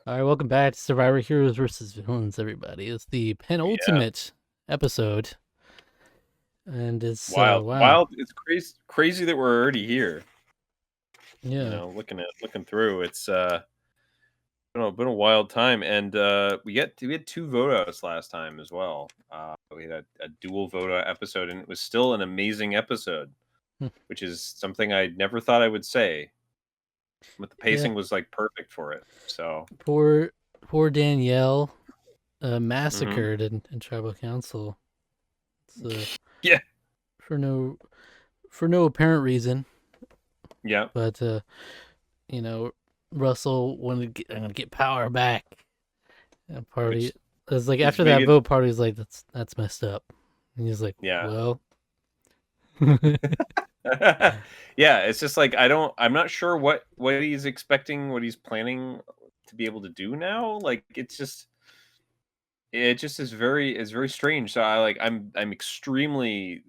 All right, welcome back to Survivor Heroes versus Villains, everybody. It's the Yeah, penultimate episode, and it's wild, wow, wild. It's crazy that we're already here. yeah, Looking through, it's been a wild time, and we had two vote outs last time as well. We had a dual vote out episode, and it was still an amazing episode, Hmm. which is something I never thought I would say. But the yeah. pacing was like perfect for it. So, Poor Danielle, mhm. massacred in tribal council. It's, Yeah, for no apparent reason, yeah. but you know, Russell wanted to get power back. And party, Which it's like is after that maybe, vote, party's like that's messed up, and he's like, yeah. well, Yeah, it's just like I'm not sure what he's expecting, what he's planning to be able to do now. Like it just is very strange. So I'm extremely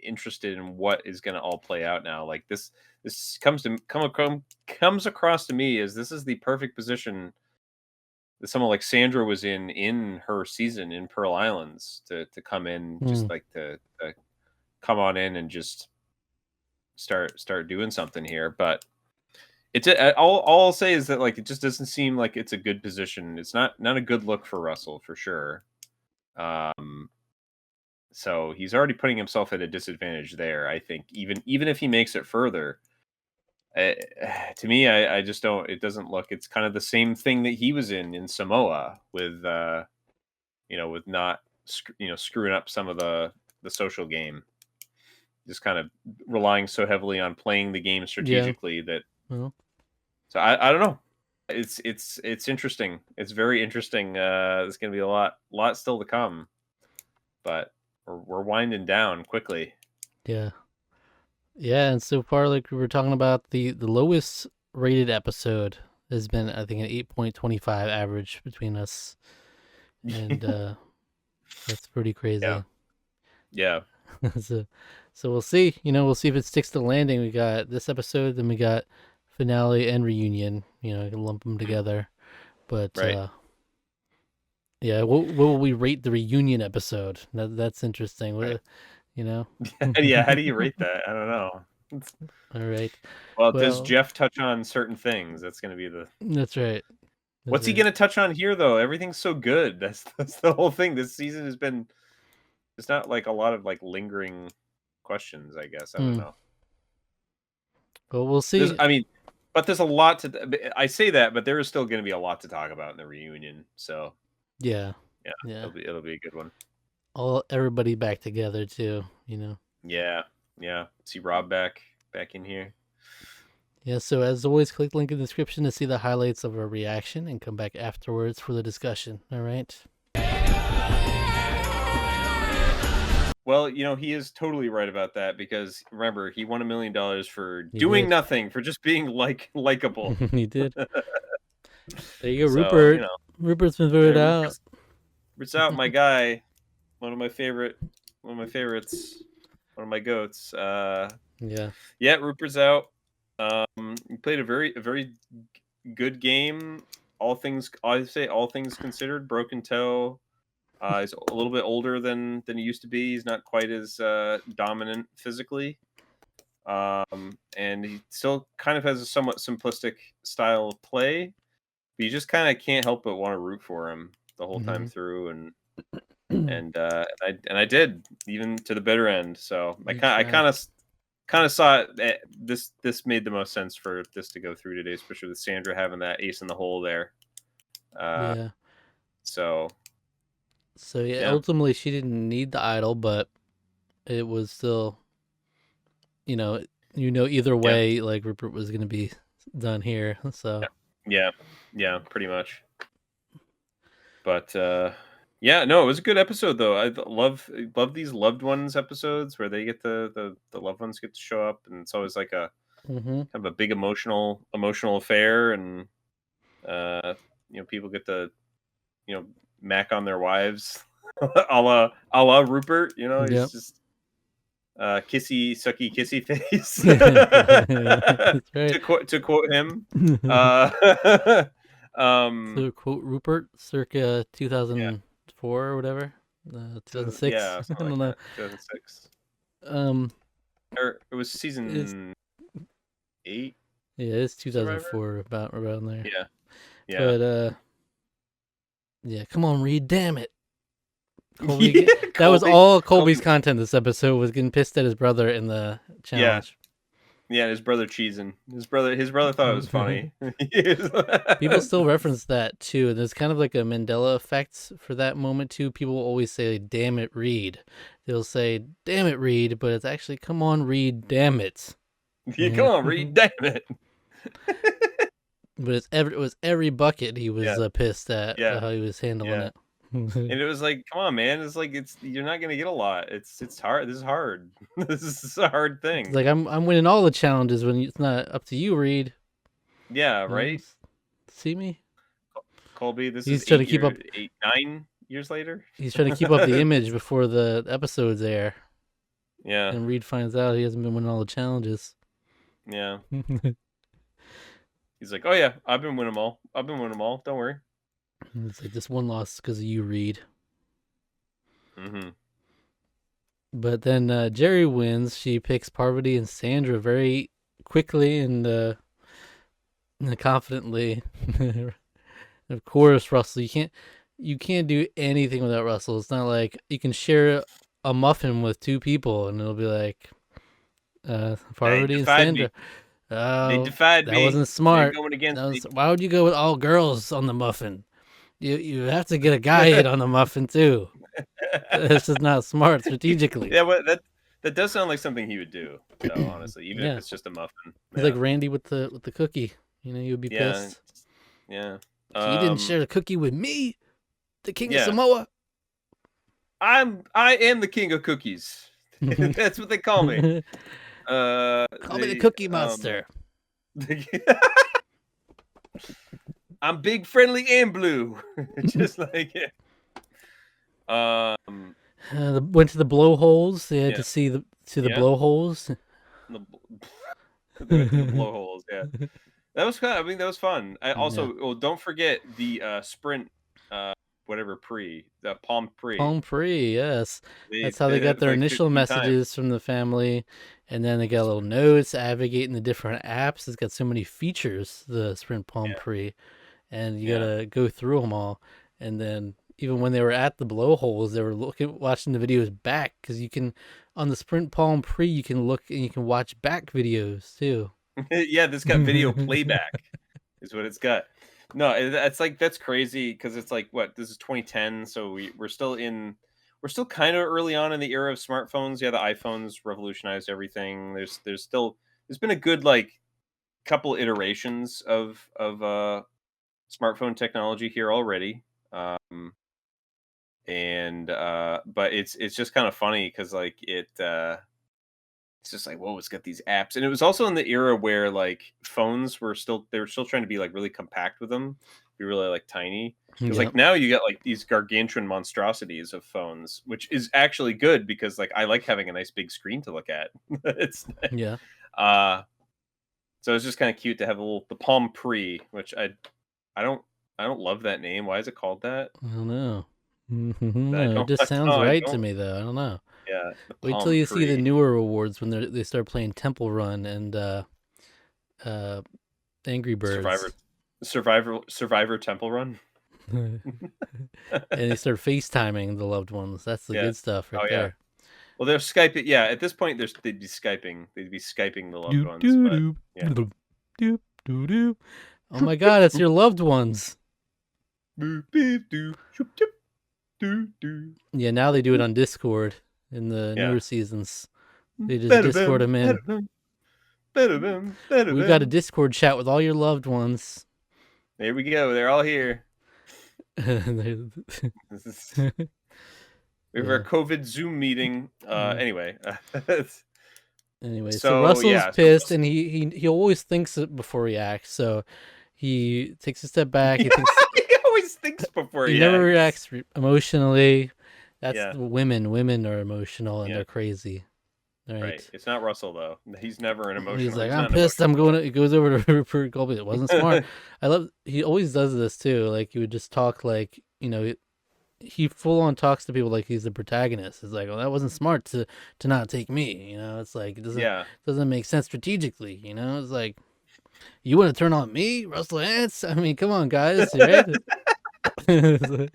interested in what is going to all play out now. Like this comes across to me as this is the perfect position that someone like Sandra was in her season in Pearl Islands to come in, hmm, just like to come on in and just start doing something here. But all I'll say is that like it just doesn't seem like it's a good position. It's not a good look for Russell for sure. Um, so he's already putting himself at a disadvantage there. I think even if he makes it further, uh, to me, I just don't. It doesn't look. It's kind of the same thing that he was in Samoa with with not screwing up some of the social game, just kind of relying so heavily on playing the game yeah, strategically that. well, So I don't know. It's interesting. It's very interesting. There's going to be a lot still to come, but we're winding down quickly. yeah. Yeah, and so far, like we were talking about, the lowest rated episode has been, I think, an 8.25 average between us, and that's pretty Yeah, crazy. yeah, so, so we'll see. We'll see if it sticks to landing. We got this episode, then we got finale and reunion. I can lump them together, but right. yeah, what will we rate the reunion episode? That's interesting. Right. You know, Yeah, how do you rate that? I don't know. all right. Well, does Well, Jeff touch on certain things? That's going to be the. that's right. That's What's he right. going to touch on here, though? Everything's so good. That's the whole thing. This season has been. It's not like a lot of like lingering questions. I guess I don't Hmm. know. Well, we'll There's, see. I mean, but there's a lot to. I say that, but there is still going to be a lot to talk about in the reunion. So Yeah, yeah, yeah. it'll be a good one. All everybody back together too. Yeah, yeah. See Rob back in here. Yeah, so as always, click the link in the description to see the highlights of our reaction and come back afterwards for the discussion. All right. Well, he is totally right about that because remember, he won $1 million for You doing did. nothing, for just being likable. You did. There you go, So, Rupert. Rupert's been voted out. Rupert's out, my guy, one of my favorites, one of my goats. Yeah. Yeah, Rupert's out. He played a very good game. I say all things considered. Broken toe. He's a little bit older than he used to be. He's not quite as dominant physically, and he still kind of has a somewhat simplistic style of play. But you just kind of can't help but want to root for him the whole time Hmm. through, and I did even to the bitter end. So I You kind I tried. kind of saw it. This made the most sense for this to go through today, especially with Sandra having that ace in the hole there. Uh, Yeah. so So yeah, yeah, ultimately she didn't need the idol, but it was still, you know, either yeah, way, like Rupert was gonna be done here. So yeah, yeah, yeah, pretty much. But yeah, no, it was a good episode though. I love these loved ones episodes where they get the loved ones get to show up, and it's always like a hmm, kind of a big emotional affair, and people get to you know mac on their wives, a la Rupert. He's yep. just kissy sucky kissy face Yeah, that's right. to quote him. Uh, So quote Rupert, circa Yeah, 2004 or whatever, 2006. yeah, I something don't like know. that. 2006, Um, or it was it's season 8 yeah, it's Survivor. 2004 about around there. Yeah, yeah, But yeah, come on, Reed, damn it. yeah. That was Colby, all Colby's Colby. content this episode, was getting pissed at his brother in the Yeah, challenge. yeah. His brother cheesing. His brother thought it was funny. People still reference that too, and there's kind of like a Mandela effect for that moment too. People always say, "Damn it, Reed." They'll say, "Damn it, Reed," but it's actually, "Come on, Reed, damn it." Yeah, come on, Reed, damn it. But it was every bucket he was Yeah, pissed at yeah, how he was handling yeah. it. And it was like, come on, man. It's like you're not gonna get a lot. It's hard. This is hard. This is a hard It's thing. like I'm winning all the challenges when it's not up to you, Reed. Yeah, You know, right. see me? Colby, this is He's trying to keep up. 9 years later. He's trying to keep up the image before the episodes air, Yeah, and Reed finds out he hasn't been winning all the challenges. yeah. He's like, oh yeah, I've been winning them all. I've been winning them all. Don't worry. It's like this one loss because of you, Reed. Mm-hmm. But then Jerry wins. She picks Parvati and Sandra very quickly and confidently. Of course, Russell. You can't do anything without Russell. It's not like you can share a muffin with two people and it'll be like They Parvati and defied me. Sandra. They Oh, defied that me. wasn't They're smart. going against me. Why would you go with all girls on the muffin? You have to get a guy in on the muffin too. This is not smart strategically. Yeah, well, that does sound like something he would do, though. Honestly, even if Yeah, it's just a muffin. he's like Yeah, Randy with the cookie. You would be yeah, pissed. yeah. You didn't share the cookie with me, the king of Yeah. Samoa. I am the king of cookies. That's what they call me. Call me the Cookie Monster. I'm big, friendly, and blue, just like it. Went to the blowholes. They had Yeah, to see the yeah. blowholes. The, they went to the blowholes. Yeah, that was fun. I mean, that was fun. I Yeah. also, well, don't forget the sprint, whatever the Palm Pre. Palm Pre, yes. They That's how they did got it their like initial 15 times. messages from the family. And then they got little notes advocating the different apps. It's got so many features, the Sprint Palm Yeah, Pre. And you yeah. gotta go through them all. And then even when they were at the blowholes, they were watching the videos back because you can, on the Sprint Palm Pre, you can look and you can watch back videos too. Yeah, this got video playback, is what it's got. No, it's like that's crazy because it's like what this is 2010, so we're still kind of early on in the era of smartphones. Yeah, the iPhones revolutionized everything. There's been a good like couple iterations of smartphone technology here already. And but it's just kind of funny because like it's just like, whoa, it's got these apps. And it was also in the era where like they were still trying to be like really compact with them, be really like tiny. Because Yep. like now you got like these gargantuan monstrosities of phones, which is actually good because like I like having a nice big screen to look at. It's Yeah. uh so it's just kind of cute to have the Palm Pre, which I don't I don't love that name. Why is it called that? I don't know. I No, it don't just I sounds don't, I right to don't me though. I don't know. yeah, the Wait till Palm you see the Pre. newer awards when they start playing Temple Run and uh, Angry Survivor Birds, Survivor Temple Run. and they start FaceTiming the loved ones. That's the Yeah. good stuff right Oh yeah. there. Well, they're Skyping. Yeah, at this point, they'd be Skyping. They'd be Skyping the loved Doop ones. doo But doop yeah. doop doop doo doop. Oh my God, it's your loved ones. Yeah, now they do it on Discord in the Yeah. newer seasons. They just Discord them in. We've got a Discord chat with all your loved ones. There we go. They're all here. They're- We have Yeah. our COVID Zoom meeting. Anyway. Anyway, so So Russell's yeah. pissed, and he always thinks it before he acts. So he takes a step back. He thinks He always thinks before he he never acts. reacts emotionally. That's Yeah. women. Women are emotional and Yeah. they're crazy. All Right. right. It's not Russell though. He's never an He's emotional. like, He's I'm not an pissed. emotional I'm going to, he goes over to Rupert Colby. It wasn't smart. person. I love, he always does this too. Like, he would just talk like, he full on talks to people like he's the protagonist. It's like, well, that wasn't smart to not take me. It's like, it Yeah. doesn't make sense strategically. It's like, you want to turn on me, Russell Hantz? I mean, come on, guys, right? And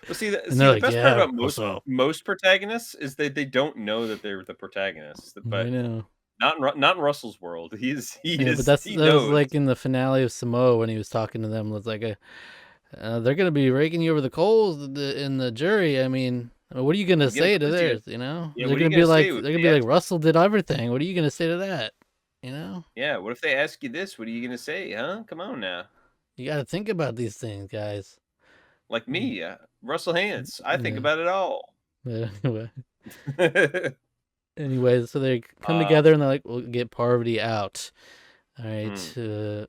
Well, see, see, they're the like, best part yeah, about Russell. most protagonists is they don't know that they're the protagonists. I But know. not in Russell's world. Yeah, but He that was knows. like in the finale of Samoa when he was talking to them. Was like, they're gonna be raking you over the coals in the jury. I mean, what are you gonna He's gonna say to quiz you. theirs? Yeah. They're What are you gonna be gonna like, say if they Russell did everything. What are you gonna say to that? You know, Yeah. What if they ask you this? What are you gonna say? Huh? Come on now. you got to think about these things, guys. Like me, Russell Hantz. I think Yeah. about it all. Anyway, so they come uh, together and they're like, we'll get Parvati out. All hmm, right,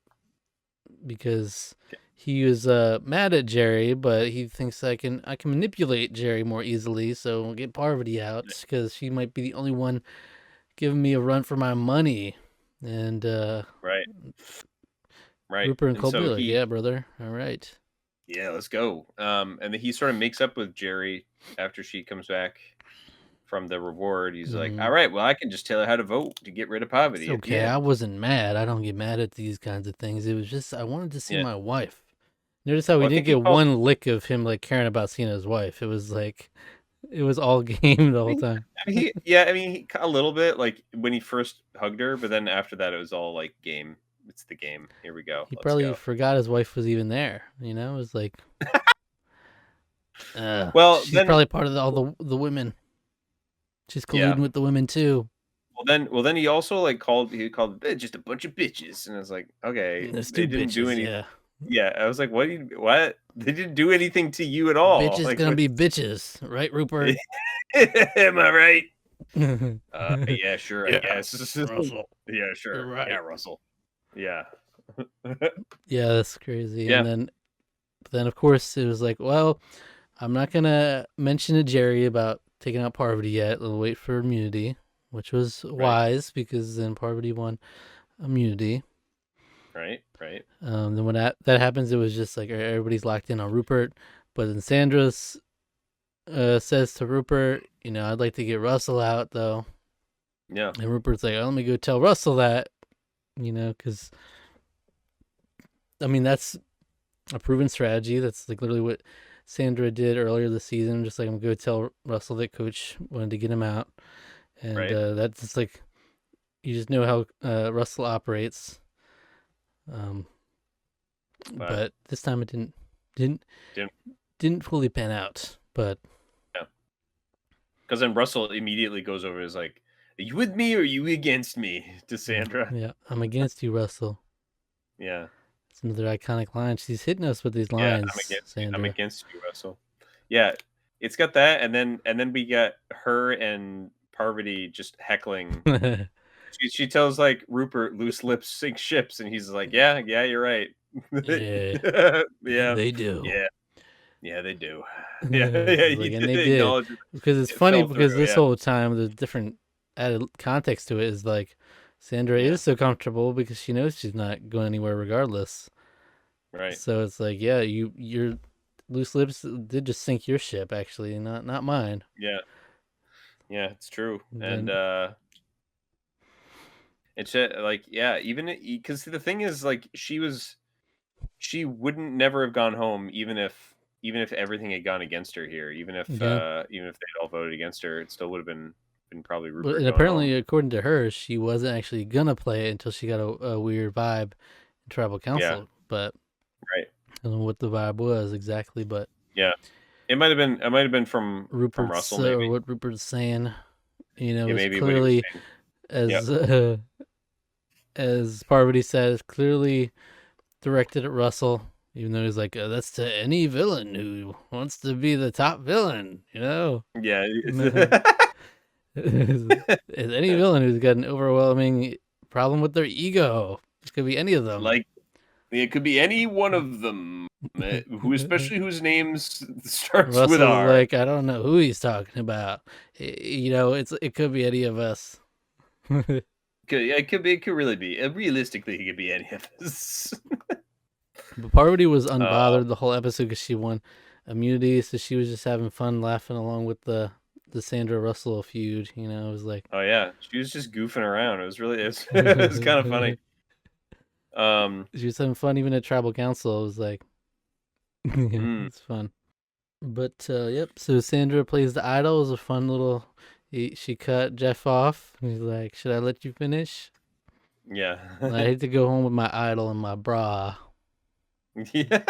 because he was mad at Jerry, but he thinks I can manipulate Jerry more easily. So we'll get Parvati out because she might be the only one giving me a run for my money. And right, right. Rupert and And Colby so are like, he, yeah, brother, all right. yeah, let's go. And then he sort of makes up with Jerry after she comes back from the reward. He's like, Mm-hmm. all right, well, I can just tell her how to vote to get rid of It's poverty at the okay. I end. wasn't mad. I don't get mad at these kinds of things. It was just I wanted to see Yeah. my wife. Notice how we Well, I didn't think he get calls. one lick of him like caring about seeing his wife. It was like it was all game the whole time. I mean, a little bit like when he first hugged her, but then after that, it was all like game. It's the game. Here we go. He Let's probably go. forgot his wife was even there. It was like, Well, she's then, probably part of all the women. She's yeah. colluding with the women too. Well, then he also like called just a bunch of bitches, and I was like, okay, There's they two didn't do bitches. any. Yeah, Yeah, I was like, what? They didn't do anything to you at all. bitches Like, gonna what? be bitches, right, Rupert? Am I right? Yeah, Yeah, sure, I guess. Russell, Yeah, you're sure. Yeah, right. Russell. Yeah. Yeah, that's crazy. Yeah, And then of course it was like, well, I'm not gonna mention to Jerry about taking out Parvati yet. We'll wait for immunity, which was right, wise because then Parvati won immunity. right. Then when that happens, it was just like everybody's locked in on Rupert. But then Sandra says to Rupert, I'd like to get Russell out though. Yeah, And Rupert's like, oh, let me go tell Russell that, because I mean that's a proven strategy. That's like literally what Sandra did earlier this season. Just like, I'm going to tell Russell that Coach wanted to get him out, and right. that's just like you just know how Russell operates. Um, But but this time it didn't didn't. didn't fully pan out. But Yeah, because then Russell immediately goes over. Is like, are you with me or are you against me? To Sandra. yeah, I'm against you, Russell. Yeah, It's another iconic line. She's hitting us with these yeah. lines, I'm Sandra. against you, Russell. Yeah, it's got that, and then we got her and Parvati just heckling. She tells like Rupert, "Loose lips sink ships," and he's like, yeah, you're right. Yeah, Yeah, they do. yeah, yeah, they do. Yeah, yeah, It's he like, and did they did, acknowledge because it's it funny fell through. because this Yeah, whole time the different added context to it is like Sandra yeah, is so comfortable because she knows she's not going anywhere regardless. right. So it's like, yeah, your loose lips did just sink your ship, actually, not mine. Yeah, yeah, it's true. And And then it's like, yeah, even because the thing is, like, she wouldn't never have gone home even if everything had gone against her here, yeah, even if they'd all voted against her, it still would have been probably but Rupert and going home. apparently, according to her, she wasn't actually gonna play it until she got a weird vibe in tribal Yeah, council. But right. I don't know what the vibe was exactly. But Yeah. It might have been from Rupert's Russell, maybe. or what Rupert's saying, Yeah, is maybe what he was clearly saying. Yeah. as as Parvati says, clearly directed at Russell. Even though he's like, that's to any villain who wants to be the top villain, Yeah. Is any villain who's got an overwhelming problem with their ego. It could be any of them. like It could be any one of them, especially whose names starts with Russell's R. like, I don't know who he's talking about. It could be any of us. It could really be. Realistically, he could be any of us. But Parvati was Uh, unbothered the whole episode because she won immunity, so she was just having fun, laughing along with the Sandra Russell feud. It was like, oh yeah, she was just goofing around. It was kind of funny. She was having fun even at tribal council. It was like, yeah, it's fun. But yep. So Sandra plays the idol. It was a fun little. She cut Jeff off. He's like, "Should I let you finish? Yeah. I hate to go home with my idol and my bra." Yeah.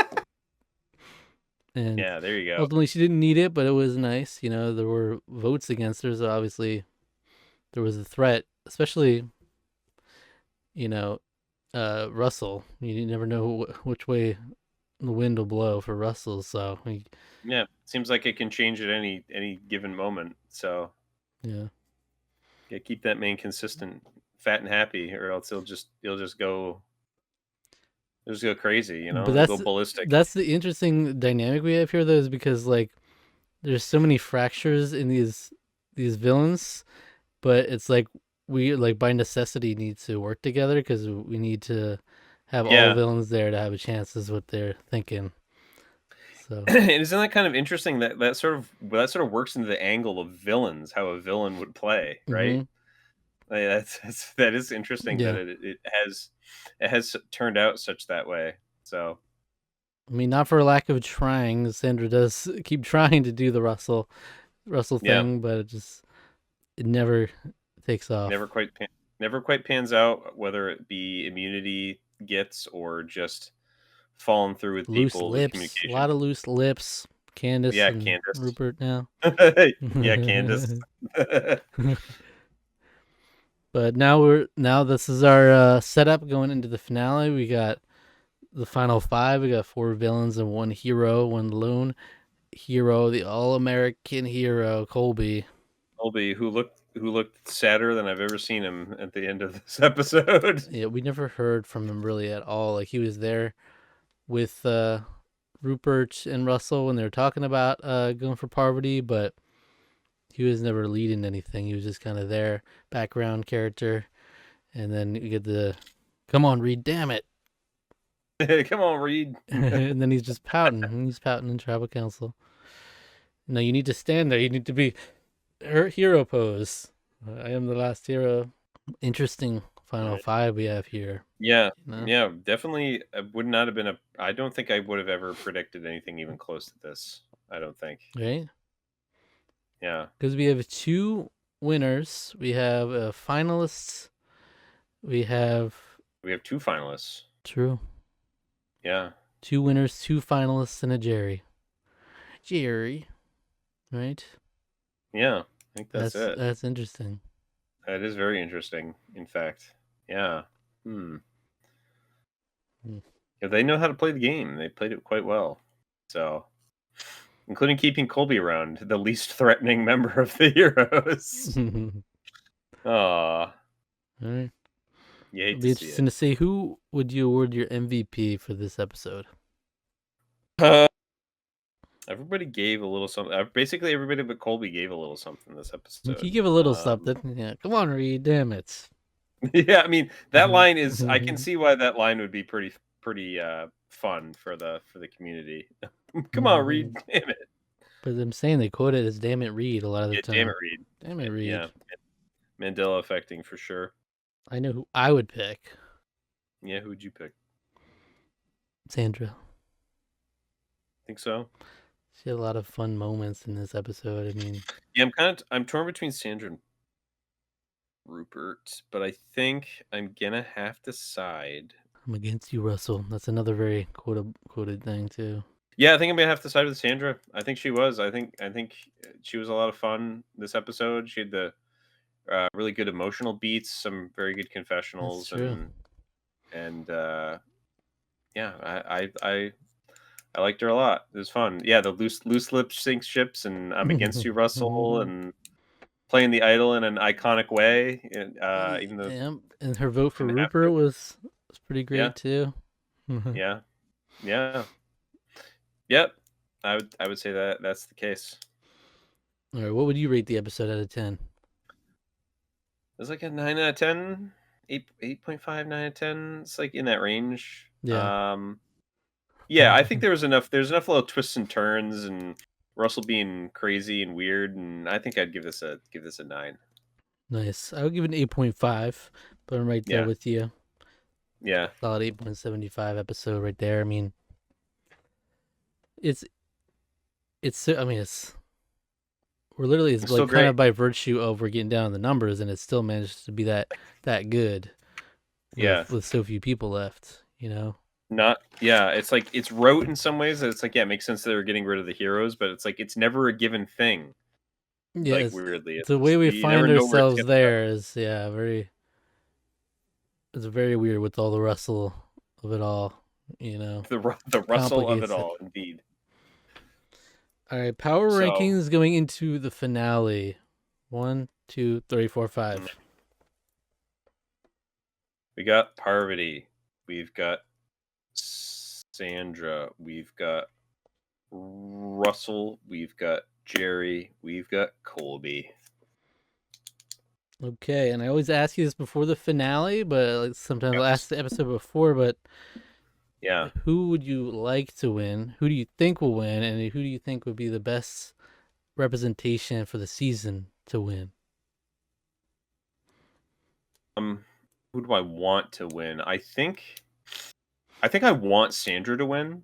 And Yeah, there you go. ultimately, she didn't need it, but it was nice. There were votes against her, so obviously there was a threat, especially Russell. You never know which way the wind will blow for Russell. So Yeah, seems like it can change at any given moment. So yeah. keep that man consistent, fat and happy, or else he'll just go crazy. But He'll go ballistic. that's the interesting dynamic we have here, though, is because like there's so many fractures in these villains, but it's like we like by necessity need to work together because we need to have all Yeah. villains there to have a chance, is what they're thinking. So And isn't that kind of interesting that sort of works into the angle of villains, how a villain would play, right? mm-hmm. Like, that is interesting that Yeah, it has turned out such that way. So I mean, not for lack of trying. Sandra does keep trying to do the Russell yeah, thing, but it never takes never off. quite never quite pans out, whether it be immunity gets or just falling through with Loose people with lips, a communication. lot of loose lips. Candace Yeah, and Candace. Rupert now. Yeah, Candace. But now this is our setup going into the finale. We got the final five. We got four villains and one hero, one lone hero, the all-American hero, Colby. Colby, who looked sadder than I've ever seen him at the end of this episode. Yeah, we never heard from him really at all. Like he was there with Rupert and Russell when they were talking about going for Parvati, but he was never leading anything. He was just kind of there, background character. And then you get the, come on, Reed, damn it. Come on, Reed. And then he's just pouting. He's pouting in tribal council. No, you need to stand there. You need to be her hero pose. I am the last hero. Interesting final Right. five we have here. Yeah, You know? yeah, definitely would not have been I don't think I would have ever predicted anything even close to this. I don't think. Right? Yeah. Because we have two winners. We have a finalist. We have We have two finalists. true. Yeah. Two winners, two finalists, and a Jerry. Jerry. Right? Yeah. I think that's it. That's interesting. That is very interesting, in fact. Yeah. Hmm. Hmm. Yeah, they know how to play the game. They played it quite well. So, including keeping Colby around, the least threatening member of the heroes. Aw, All right. you It'll hate to be see it. interesting to see who would you award your MVP for this episode. Uh, everybody gave a little something. Basically, everybody but Colby gave a little something this episode. He give a little something. Yeah, come on, Reed. Damn it. Yeah, I mean that line is. I can see why that line would be pretty fun for the community. Come on, Reed. Damn it. But I'm saying they quote it as "Damn it, Reed" a lot of the Yeah, damn time. it, Reed. Damn it, Yeah, Reed. Mandela affecting for sure. I know who I would pick. Yeah, who'd you pick? Sandra. Think so? She had a lot of fun moments in this episode. I mean, Yeah, I'm torn between Sandra and Rupert, but I think I'm gonna have to side. I'm against you, Russell. That's another very quoted thing too. Yeah, I think I'm gonna have to side with Sandra. I think she was. I think she was a lot of fun this episode. She had the really good emotional beats, some very good That's confessionals, true. and yeah, I liked her a lot. It was fun. Yeah, the loose lip sync ships, and I'm against you, Russell, and playing the idol in an iconic way. And even though Yeah, and her vote for didn't have Rupert to. was pretty Yeah, great too. Yeah. Yeah. Yep. I would say that that's the case. All right, what would you rate the episode out of 10? It's like a 9 out of 10, 8.5, 9 out of 10. It's like in that range. Yeah. Yeah, I think there's enough little twists and turns and Russell being crazy and weird, and I think I'd give this a 9. Nice. I would give it an 8.5, but I'm right there Yeah. with you. Yeah. Solid 8.75 episode right there. I mean, it's I mean, we're literally, it's It's like still kind great. of by virtue of we're getting down on the numbers, and it still managed to be that good Yeah. with so few people left. You know. Not yeah, it's like it's rote in some ways that it's like, yeah, it makes sense that they're getting rid of the heroes, but it's like it's never a given thing. Yeah, Like weirdly. the way we You never find know where it's ourselves gonna go. there is it's very weird with all the rustle of it all. You know, The rustle of it complicates it. all, indeed. All right, power So rankings going into the finale. 1, 2, 3, 4, mm, 5. we got Parvati, we've got Sandra, we've got Russell, we've got Jerry, we've got Colby. Okay, and I always ask you this before the finale, but like sometimes I'll ask Yes. the episode before. But Yeah. who would you like to win? Who do you think will win? And who do you think would be the best representation for the season to win? Um, who do I want to win? I think I want Sandra to win.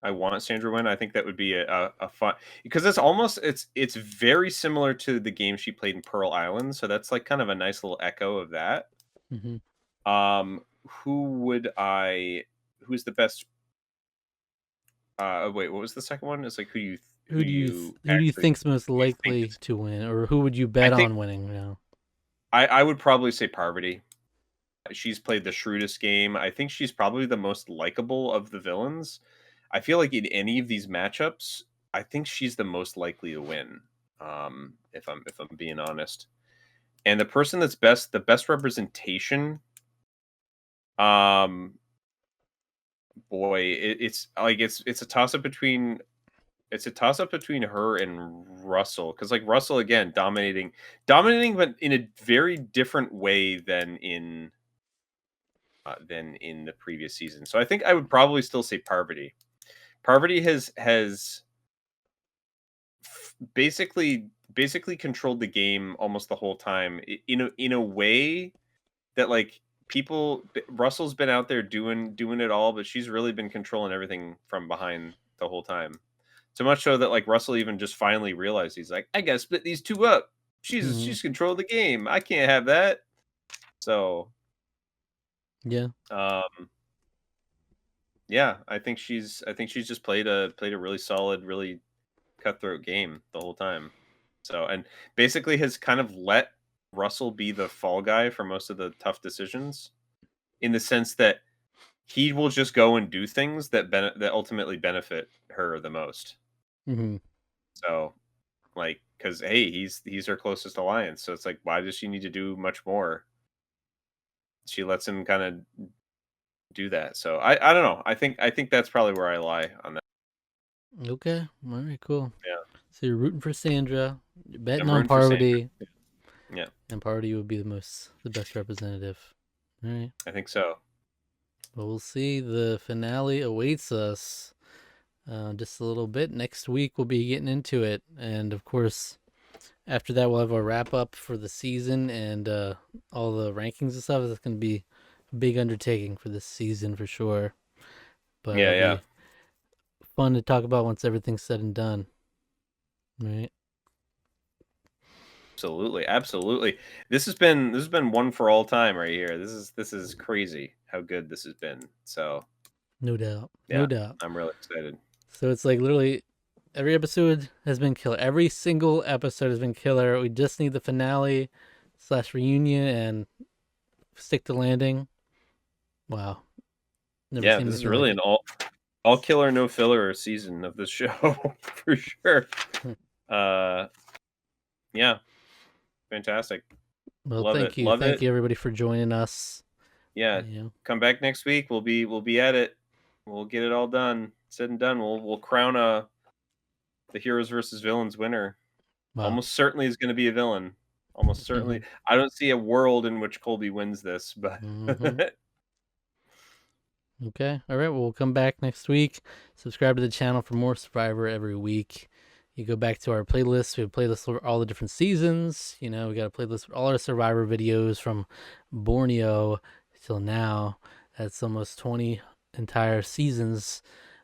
I want Sandra to win. I think that would be a fun because it's very similar to the game she played in Pearl Island, so that's like kind of a nice little echo of that. Hmm. Who's the best wait, what was the second one? It's like who you Who do you actually think's most you think likely is to win, or who would you I bet think on winning? I would probably say Parvati. She's played the shrewdest game. I think she's probably the most likable of the villains. I feel like in any of these matchups, I think she's the most likely to win. If I'm being honest. And the person that's the best representation, um, boy, it's a toss up between her and Russell because like Russell again dominating, but in a very different way than in the previous season. So I think I would probably still say Parvati. Parvati has basically controlled the game almost the whole time in a way that like Russell's been out there doing it all, but she's really been controlling everything from behind the whole time. So much so that like Russell even just finally realized he's like, I gotta split these two up. Hmm. She's controlled the game. I can't have that. So Yeah. um yeah, I think she's just played a really solid, really cutthroat game the whole time. So and basically has kind of let Russell be the fall guy for most of the tough decisions in the sense that he will just go and do things that ultimately benefit her the most. Hmm. So like cuz hey, he's her closest alliance. So it's like why does she need to do much more? She lets him kind of do that. So I don't know. I think that's probably where I lie on that. Okay. All right. Cool. Yeah. So you're rooting for Sandra, you're betting I'm on rooting for Sandra. Parvati, Yeah, and Parvati would be the best representative. All right. I think so. Well, we'll see. The finale awaits us just a little bit. Next week, we'll be getting into it. And of course, after that, we'll have a wrap up for the season and all the rankings and stuff. It's going to be a big undertaking for this season for sure. But Yeah, it'll yeah. be fun to talk about once everything's said and done. Right. Absolutely, absolutely. This has been one for all time right here. This is crazy how good this has been. So No doubt. yeah, No doubt. I'm really excited. So it's like literally every episode has been killer. Every single episode has been killer. We just need the finale slash reunion and stick the landing. Wow. Never Yeah, seen this is anything really like an it. all killer no filler season of this show for sure. Uh yeah, fantastic. Well, Love thank it. you. Love Thank it. you everybody for joining us. Yeah. You know, Come back next week. We'll be at it. We'll get it all done. Said and done. We'll crown the heroes versus villains winner. Wow. Almost certainly is going to be a villain. Almost certainly. I don't see a world in which Colby wins this, but Mm-hmm. Okay. All right. Well, we'll come back next week. Subscribe to the channel for more Survivor every week. You go back to our playlist. We have playlists for all the different seasons. We got a playlist with all our Survivor videos from Borneo till now. That's almost 20 entire seasons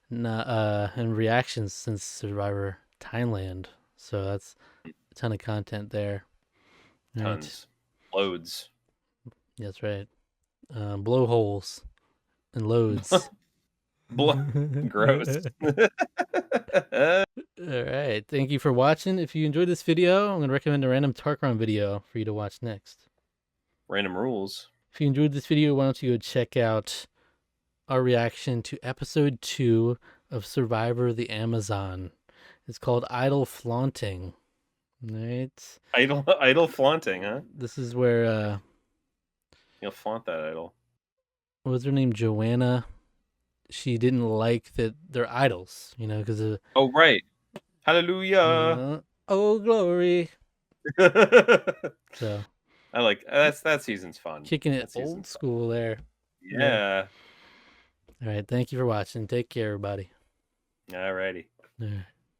and reactions since Survivor Thailand. So that's a ton of content there. All right. tons, loads. That's right. Blowholes and loads. Gross. All right. Thank you for watching. If you enjoyed this video, I'm going to recommend a random Tarqaron video for you to watch next. Random rules. If you enjoyed this video, why don't you go check out our reaction to episode 2 of Survivor the Amazon. It's called Idol Flaunting. Right? Idol flaunting, huh? This is where, You'll flaunt that idol. what was her name? Joanna. She didn't like that they're idols, because of, Oh, right. Hallelujah. Oh, glory. So I like that season's fun. kicking it That season's old school there. Yeah. All right. Thank you for watching. Take care, everybody. Alrighty. All right.